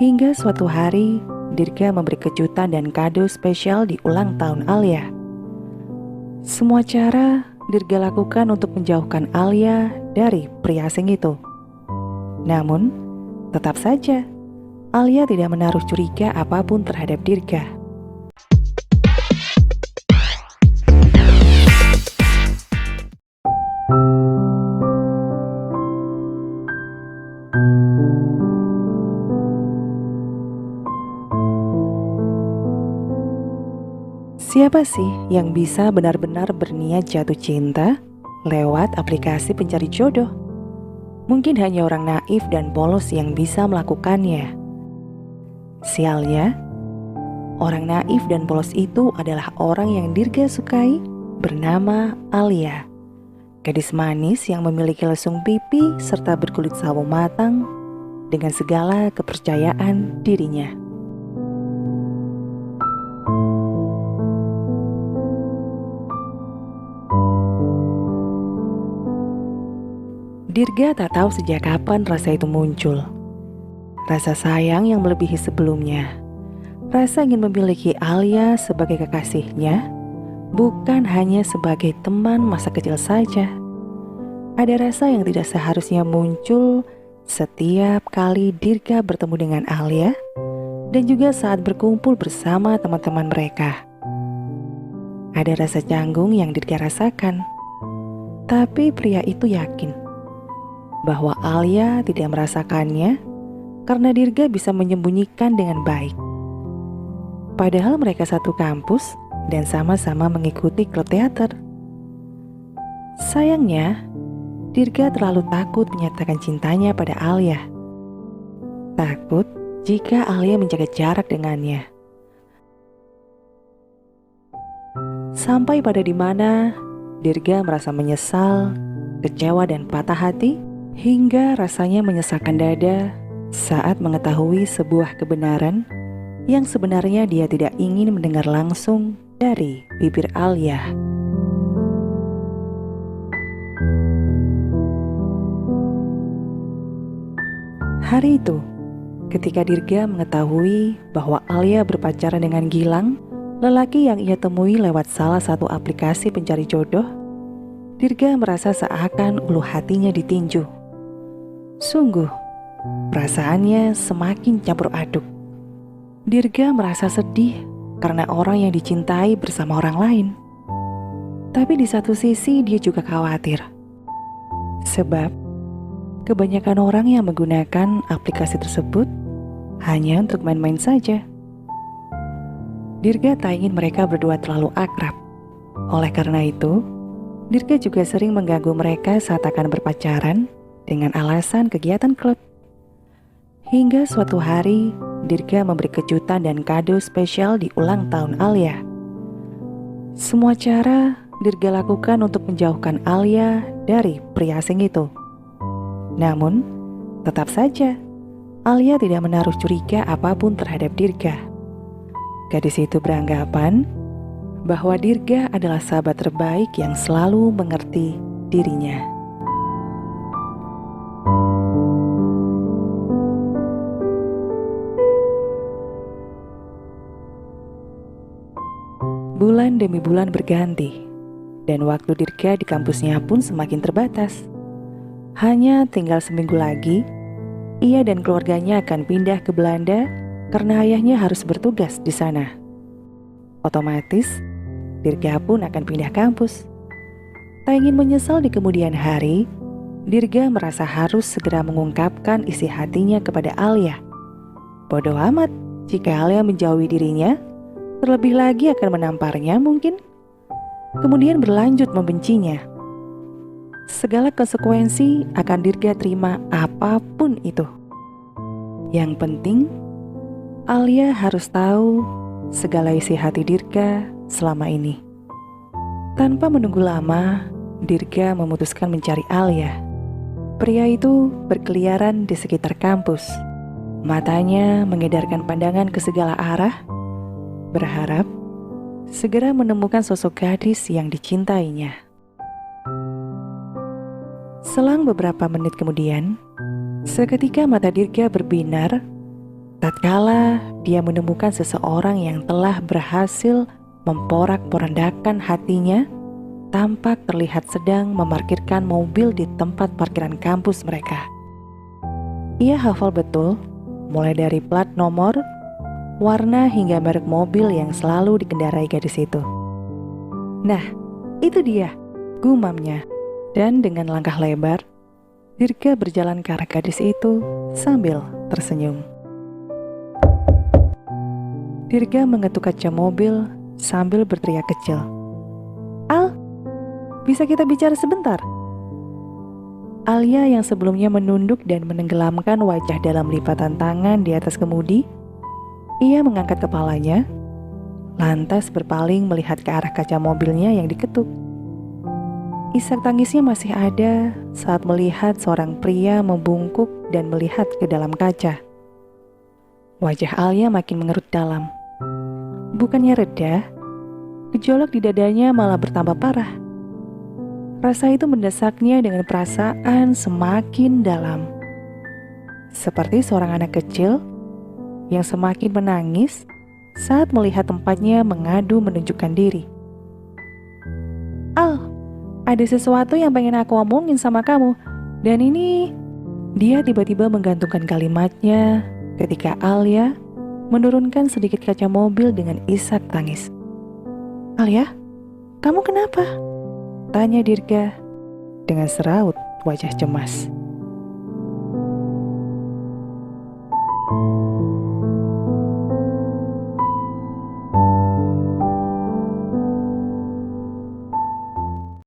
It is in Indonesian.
Hingga suatu hari, Dirga memberi kejutan dan kado spesial di ulang tahun Alia. Semua cara Dirga lakukan untuk menjauhkan Alia dari pria asing itu. Namun, tetap saja Alia tidak menaruh curiga apapun terhadap Dirga. Siapa sih yang bisa benar-benar berniat jatuh cinta lewat aplikasi pencari jodoh? Mungkin hanya orang naif dan polos yang bisa melakukannya. Sialnya, orang naif dan polos itu adalah orang yang Dirga sukai bernama Alia. Gadis manis yang memiliki lesung pipi serta berkulit sawo matang dengan segala kepercayaan dirinya. Dirga tak tahu sejak kapan rasa itu muncul. Rasa sayang yang melebihi sebelumnya. Rasa ingin memiliki Alia sebagai kekasihnya, bukan hanya sebagai teman masa kecil saja. Ada rasa yang tidak seharusnya muncul setiap kali Dirga bertemu dengan Alia dan juga saat berkumpul bersama teman-teman mereka. Ada rasa canggung yang Dirga rasakan. Tapi pria itu yakin bahwa Alia tidak merasakannya karena Dirga bisa menyembunyikan dengan baik. Padahal mereka satu kampus dan sama-sama mengikuti klub teater. Sayangnya, Dirga terlalu takut menyatakan cintanya pada Alia. Takut jika Alia menjaga jarak dengannya. Sampai pada di mana Dirga merasa menyesal, kecewa dan patah hati, hingga rasanya menyesakan dada saat mengetahui sebuah kebenaran yang sebenarnya dia tidak ingin mendengar langsung dari bibir Alia. Hari itu, ketika Dirga mengetahui bahwa Alia berpacaran dengan Gilang, lelaki yang ia temui lewat salah satu aplikasi pencari jodoh, Dirga merasa seakan ulu hatinya ditinju. Sungguh, perasaannya semakin campur aduk. Dirga merasa sedih karena orang yang dicintai bersama orang lain. Tapi di satu sisi dia juga khawatir. Sebab, kebanyakan orang yang menggunakan aplikasi tersebut hanya untuk main-main saja. Dirga tak ingin mereka berdua terlalu akrab. Oleh karena itu, Dirga juga sering mengganggu mereka saat akan berpacaran dengan alasan kegiatan klub. Hingga suatu hari, Dirga memberi kejutan dan kado spesial di ulang tahun Alia. Semua cara Dirga lakukan untuk menjauhkan Alia dari pria asing itu. Namun, tetap saja Alia tidak menaruh curiga apapun terhadap Dirga. Gadis itu beranggapan bahwa Dirga adalah sahabat terbaik yang selalu mengerti dirinya. Bulan demi bulan berganti, dan waktu Dirga di kampusnya pun semakin terbatas. Hanya tinggal seminggu lagi, ia dan keluarganya akan pindah ke Belanda karena ayahnya harus bertugas di sana. Otomatis, Dirga pun akan pindah kampus. Tak ingin menyesal di kemudian hari, Dirga merasa harus segera mengungkapkan isi hatinya kepada Alia. Bodoh amat jika Alia menjauhi dirinya, terlebih lagi akan menamparnya mungkin, kemudian berlanjut membencinya. Segala konsekuensi akan Dirga terima apapun itu. Yang penting, Alia harus tahu segala isi hati Dirga selama ini. Tanpa menunggu lama, Dirga memutuskan mencari Alia. Pria itu berkeliaran di sekitar kampus. Matanya mengedarkan pandangan ke segala arah, berharap segera menemukan sosok gadis yang dicintainya. Selang beberapa menit kemudian, seketika mata Dirga berbinar Tatkala dia menemukan seseorang yang telah berhasil memporak-porandakan hatinya, tampak terlihat sedang memarkirkan mobil di tempat parkiran kampus mereka. Ia hafal betul, mulai dari plat nomor, warna hingga merek mobil yang selalu dikendarai gadis itu. Nah, itu dia, gumamnya. Dan dengan langkah lebar, Dirga berjalan ke arah gadis itu sambil tersenyum. Dirga mengetuk kaca mobil sambil berteriak kecil. "Al, bisa kita bicara sebentar?" Alia yang sebelumnya menunduk dan menenggelamkan wajah dalam lipatan tangan di atas kemudi, ia mengangkat kepalanya, lantas berpaling melihat ke arah kaca mobilnya yang diketuk. Isak tangisnya masih ada saat melihat seorang pria membungkuk dan melihat ke dalam kaca. Wajah Alia makin mengerut dalam. Bukannya reda, gejolak di dadanya malah bertambah parah. Rasa itu mendesaknya dengan perasaan semakin dalam. Seperti seorang anak kecil yang semakin menangis saat melihat tempatnya mengadu menunjukkan diri. "Al, ada sesuatu yang pengen aku omongin sama kamu. Dan ini..." Dia tiba-tiba menggantungkan kalimatnya ketika Alia menurunkan sedikit kaca mobil dengan isak tangis. "Alia, kamu kenapa?" tanya Dirga dengan seraut wajah cemas.